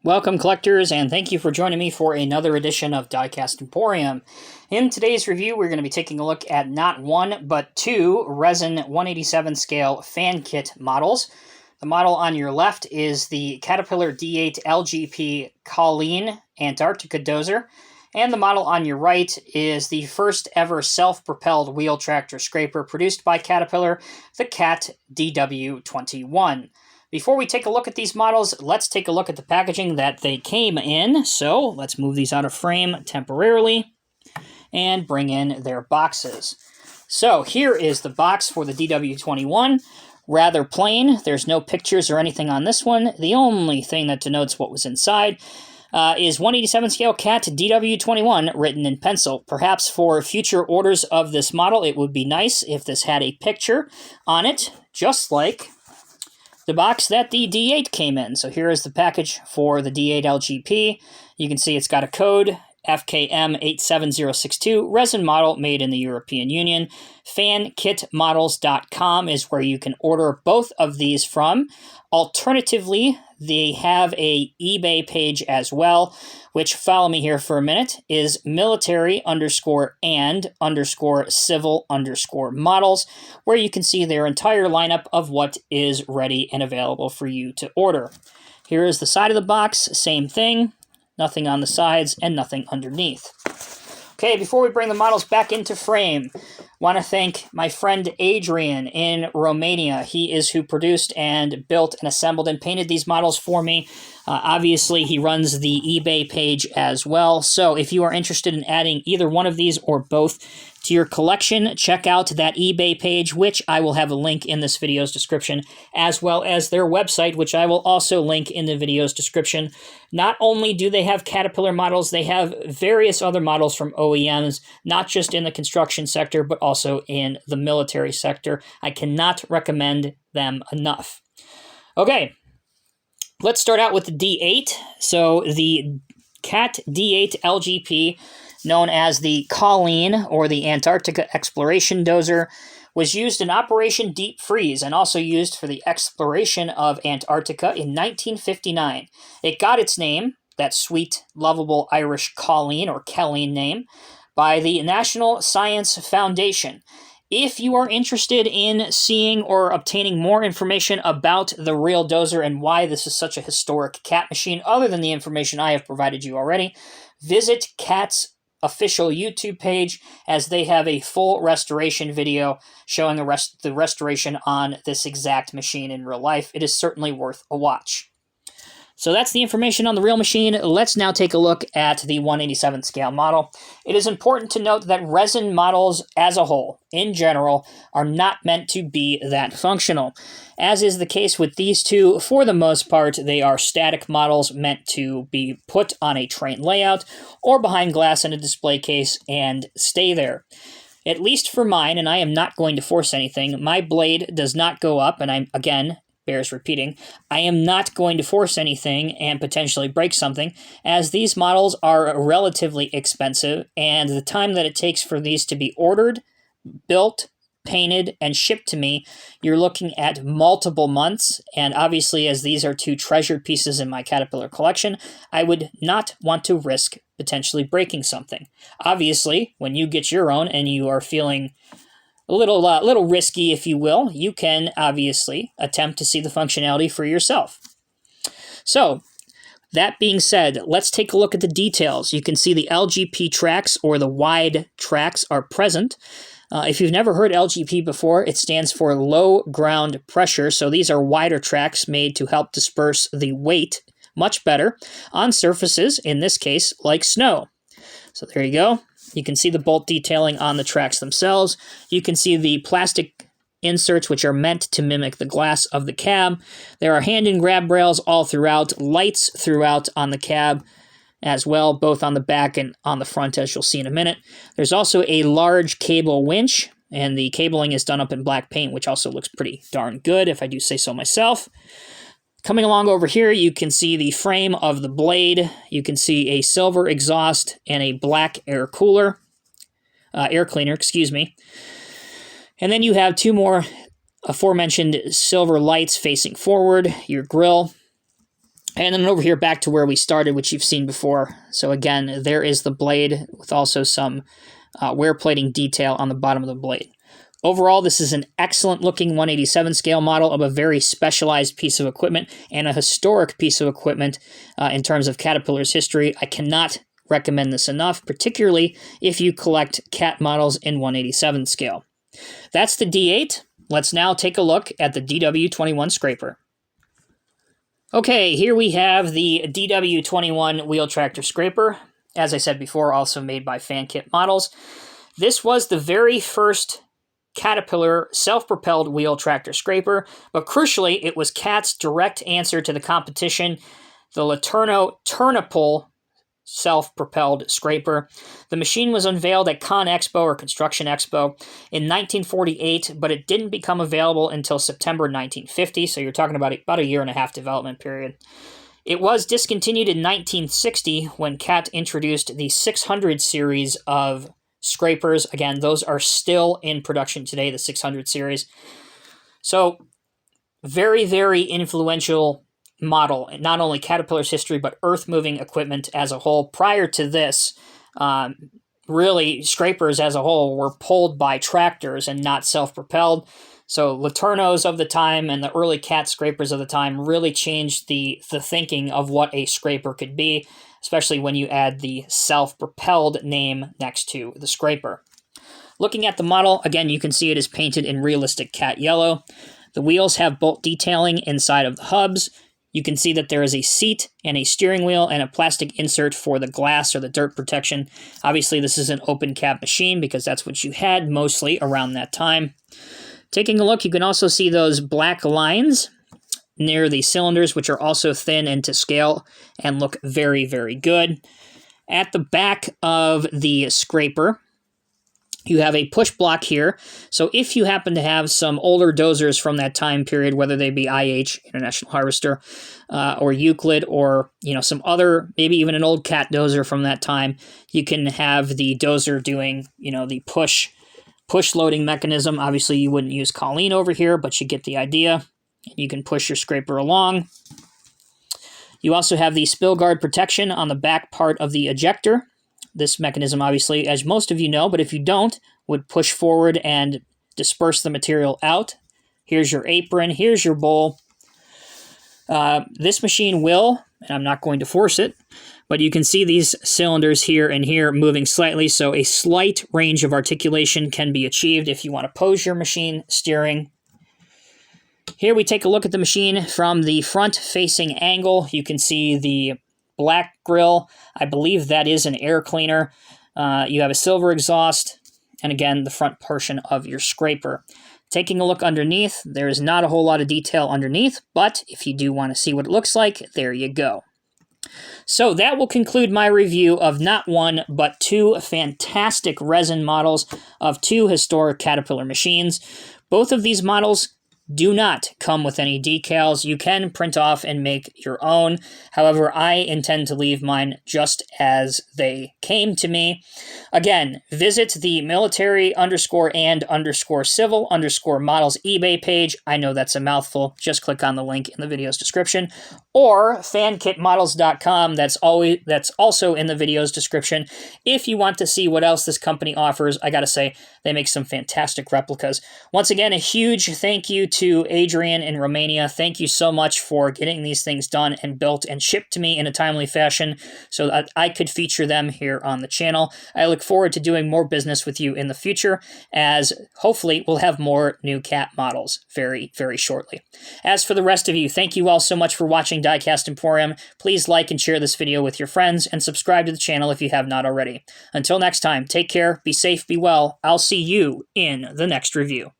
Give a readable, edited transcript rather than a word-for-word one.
Welcome, collectors, and thank you for joining me for another edition of Diecast Emporium. In today's review, we're going to be taking a look at not one, but two Resin 187 scale FanKit models. The model on your left is the Caterpillar D8LGP Colleen Antarctica Dozer, and the model on your right is the first ever self-propelled wheel tractor scraper produced by Caterpillar, the Cat DW21. Before we take a look at these models, let's take a look at the packaging that they came in. So let's move these out of frame temporarily and bring in their boxes. So here is the box for the DW21. Rather plain. There's no pictures or anything on this one. The only thing that denotes what was inside is 187 scale Cat DW21 written in pencil. Perhaps for future orders of this model, it would be nice if this had a picture on it, just like the box that the D8 came in. So here is the package for the D8LGP. You can see it's got a code, FKM87062, resin model made in the European Union. FanKitModels.com is where you can order both of these from. Alternatively, they have a eBay page as well, which, follow me here for a minute, is military_and_civil_models, where you can see their entire lineup of what is ready and available for you to order. Here is the side of the box, same thing, nothing on the sides and nothing underneath. Okay, before we bring the models back into frame, want to thank my friend Adrian in Romania. He is who produced and built and assembled and painted these models for me. Obviously, he runs the eBay page as well. So if you are interested in adding either one of these or both to your collection, check out that eBay page, which I will have a link in this video's description, as well as their website, which I will also link in the video's description. Not only do they have Caterpillar models, they have various other models from OEMs, not just in the construction sector, but also in the military sector. I cannot recommend them enough. Okay, let's start out with the D8. So the Cat D8LGP, known as the Colleen or the Antarctica Exploration Dozer, was used in Operation Deep Freeze and also used for the exploration of Antarctica in 1959. It got its name, that sweet, lovable Irish Colleen or Colleen name, by the National Science Foundation. If you are interested in seeing or obtaining more information about the real Dozer and why this is such a historic cat machine, other than the information I have provided you already, visit Cat's official YouTube page, as they have a full restoration video showing the restoration on this exact machine in real life. It is certainly worth a watch. So that's the information on the real machine. Let's now take a look at the 187 scale model. It is important to note that resin models as a whole, in general, are not meant to be that functional. As is the case with these two, for the most part, they are static models meant to be put on a train layout or behind glass in a display case and stay there. At least for mine, and I am not going to force anything, my blade does not go up, and bears repeating, I am not going to force anything and potentially break something, as these models are relatively expensive, and the time that it takes for these to be ordered, built, painted, and shipped to me, you're looking at multiple months, and obviously as these are two treasured pieces in my Caterpillar collection, I would not want to risk potentially breaking something. Obviously, when you get your own and you are feeling a little risky, if you will, you can obviously attempt to see the functionality for yourself. So, that being said, let's take a look at the details. You can see the LGP tracks, or the wide tracks, are present. If you've never heard LGP before, it stands for low ground pressure, so these are wider tracks made to help disperse the weight much better on surfaces, in this case, like snow. So there you go. You can see the bolt detailing on the tracks themselves. You can see the plastic inserts, which are meant to mimic the glass of the cab. There are hand and grab rails all throughout, lights throughout on the cab as well, both on the back and on the front, as you'll see in a minute. There's also a large cable winch, and the cabling is done up in black paint, which also looks pretty darn good, if I do say so myself. Coming along over here, you can see the frame of the blade. You can see a silver exhaust and a black air cleaner, excuse me. And then you have two more aforementioned silver lights facing forward, your grille. And then over here, back to where we started, which you've seen before. So again, there is the blade with also some wear plating detail on the bottom of the blade. Overall, this is an excellent looking 187 scale model of a very specialized piece of equipment and a historic piece of equipment in terms of Caterpillar's history. I cannot recommend this enough, particularly if you collect cat models in 187 scale. That's the D8. Let's now take a look at the DW21 scraper. Okay, here we have the DW21 wheel tractor scraper. As I said before, also made by FanKit Models. This was the very first Caterpillar self-propelled wheel tractor scraper, but crucially, it was Cat's direct answer to the competition, the Laterno Turnipole self-propelled scraper. The machine was unveiled at Con Expo or Construction Expo in 1948, but it didn't become available until September 1950, so you're talking about a year and a half development period. It was discontinued in 1960 when Cat introduced the 600 series of scrapers. Again, those are still in production today, the 600 series. So, very, very influential model, not only Caterpillar's history, but earth-moving equipment as a whole. Prior to this, really, scrapers as a whole were pulled by tractors and not self-propelled. So Laternos of the time and the early Cat scrapers of the time really changed the thinking of what a scraper could be, especially when you add the self-propelled name next to the scraper. Looking at the model, again, you can see it is painted in realistic Cat yellow. The wheels have bolt detailing inside of the hubs. You can see that there is a seat and a steering wheel and a plastic insert for the glass or the dirt protection. Obviously, this is an open cab machine because that's what you had mostly around that time. Taking a look, you can also see those black lines near the cylinders, which are also thin and to scale and look very, very good. At the back of the scraper, you have a push block here. So if you happen to have some older dozers from that time period, whether they be IH, International Harvester, or Euclid, or some other, maybe even an old Cat dozer from that time, you can have the dozer doing the push loading mechanism. Obviously, you wouldn't use Colleen over here, but you get the idea. You can push your scraper along. You also have the spill guard protection on the back part of the ejector. This mechanism, obviously, as most of you know, but if you don't, would push forward and disperse the material out. Here's your apron. Here's your bowl. This machine will, and I'm not going to force it, but you can see these cylinders here and here moving slightly, so a slight range of articulation can be achieved if you want to pose your machine steering. Here we take a look at the machine from the front-facing angle. You can see the black grill. I believe that is an air cleaner. You have a silver exhaust, and again, the front portion of your scraper. Taking a look underneath, there is not a whole lot of detail underneath, but if you do want to see what it looks like, there you go. So that will conclude my review of not one, but two fantastic resin models of two historic Caterpillar machines. Both of these models do not come with any decals. You can print off and make your own. However, I intend to leave mine just as they came to me. Again, visit the military_and_civil_models eBay page. I know that's a mouthful. Just click on the link in the video's description. Or fankitmodels.com. That's also in the video's description. If you want to see what else this company offers, I gotta say, they make some fantastic replicas. Once again, a huge thank you to Adrian in Romania. Thank you so much for getting these things done and built and shipped to me in a timely fashion so that I could feature them here on the channel. I look forward to doing more business with you in the future, as hopefully we'll have more new Cat models very, very shortly. As for the rest of you, thank you all so much for watching Diecast Emporium. Please like and share this video with your friends and subscribe to the channel if you have not already. Until next time, take care, be safe, be well. I'll see you in the next review.